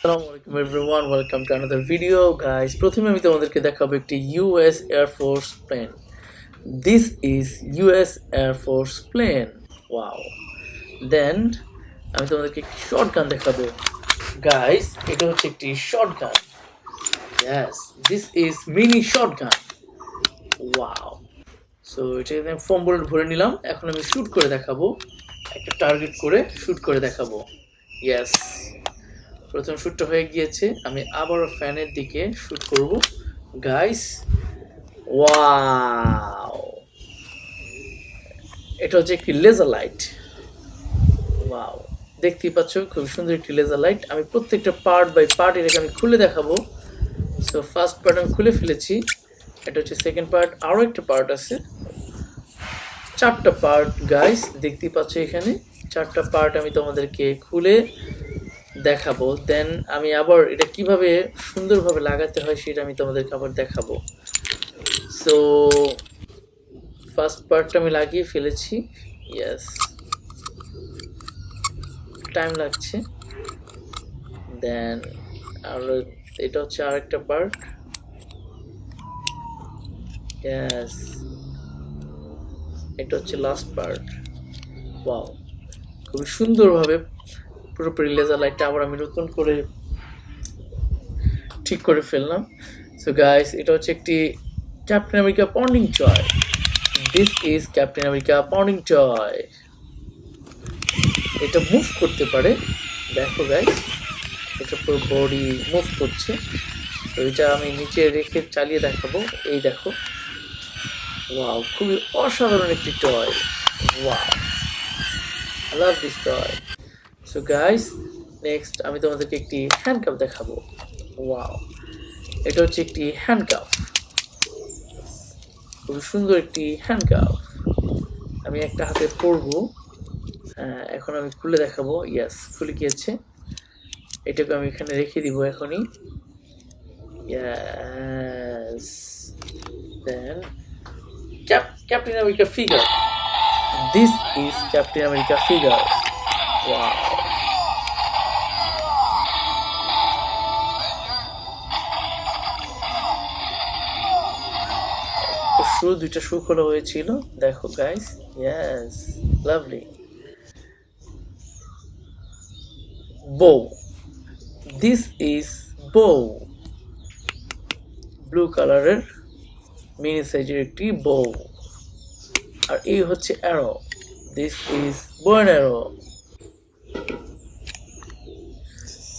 Assalamualaikum everyone, welcome to another video guys. প্রথমে আমি তোমাদেরকে দেখাবো একটি US Air Force plane. This is US Air Force plane. Wow. Then আমি তোমাদেরকে শটগান দেখাবো guys. এটা হচ্ছে একটি shotgun. Yes, this is mini shotgun. Wow. So এটা আমি ফর্ম বোল্ট ভরে নিলাম। এখন আমি শুট করে দেখাবো, একটা টার্গেট করে শুট করে দেখাবো। Yes. প্রথম শুটটা হয়ে গিয়েছে, আমি আবারও ফ্যানের দিকে শুট করব গাইস। ওয়াও, এটা হচ্ছে একটি লেজার লাইট। ওয়াও, দেখতেই পাচ্ছ খুব সুন্দর একটি লেজার লাইট। আমি প্রত্যেকটা পার্ট বাই পার্ট এটাকে আমি খুলে দেখাবো। সো ফার্স্ট পার্ট আমি খুলে ফেলেছি, এটা হচ্ছে সেকেন্ড পার্ট, আরও একটা পার্ট আছে, চারটা পার্ট গাইস দেখতেই পাচ্ছ এখানে চারটা পার্ট আমি তোমাদেরকে খুলে দেখাবো। দেন আমি আবার এটা কিভাবে সুন্দরভাবে লাগাতে হয় সেটা আমি তোমাদেরকে আবার দেখাবো। সো ফার্স্ট পার্টটা আমি লাগিয়ে ফেলেছি। ইয়েস, টাইম লাগছে। দেন আর এটা হচ্ছে আরেকটা পার্ট। ইয়েস, এটা হচ্ছে লাস্ট পার্ট। ওয়াও, খুবই সুন্দরভাবে পুরোপুরি লেজার লাইটটা আবার আমি নতুন করে ঠিক করে ফেললাম। সো গাইস, এটা হচ্ছে একটি captain America pounding toy. This is Captain America pounding toy. এটা মুভ করতে পারে, দেখো গাইস, এটা পুরো বডি মুভ করছে। তো এটা আমি নিচে রেখে চালিয়ে দেখাবো। এই দেখো, ওয়াও, খুবই অসাধারণ একটি toy. Wow, I love this toy. So guys, next আমি তোমাদেরকে একটি হ্যান্ডকাফ দেখাবো। ওয়াও, এটা হচ্ছে একটি হ্যান্ডকাফ, খুব সুন্দর একটি হ্যান্ডকাফ। আমি একটা হাতে পরবো, এখন আমি খুলে দেখাবো। ইয়েস, খুলে গিয়েছে। এটাকে আমি এখানে রেখে দিব এখনই। Yes, then Captain America figure. This is Captain America figure. Wow, দুইটা শু খোলা হয়েছিল, দেখো guys. Yes, lovely. Bow, this is bow, blue কালারের মিনি সাইজের একটি বো। আর এই হচ্ছে arrow, this is bow and arrow.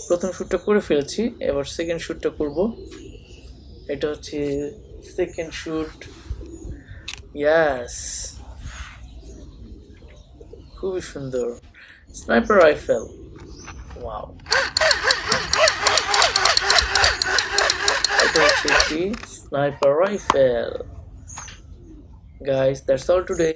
প্রথম শ্যুটটা করে ফেলেছি, এবার সেকেন্ড শ্যুটটা করব। এটা হচ্ছে সেকেন্ড শ্যুট। ইয়াস, খুবই সুন্দর স্নাইপার রাইফেল। ওয়াও, এটা হচ্ছে একটি sniper rifle. Guys, that's all today.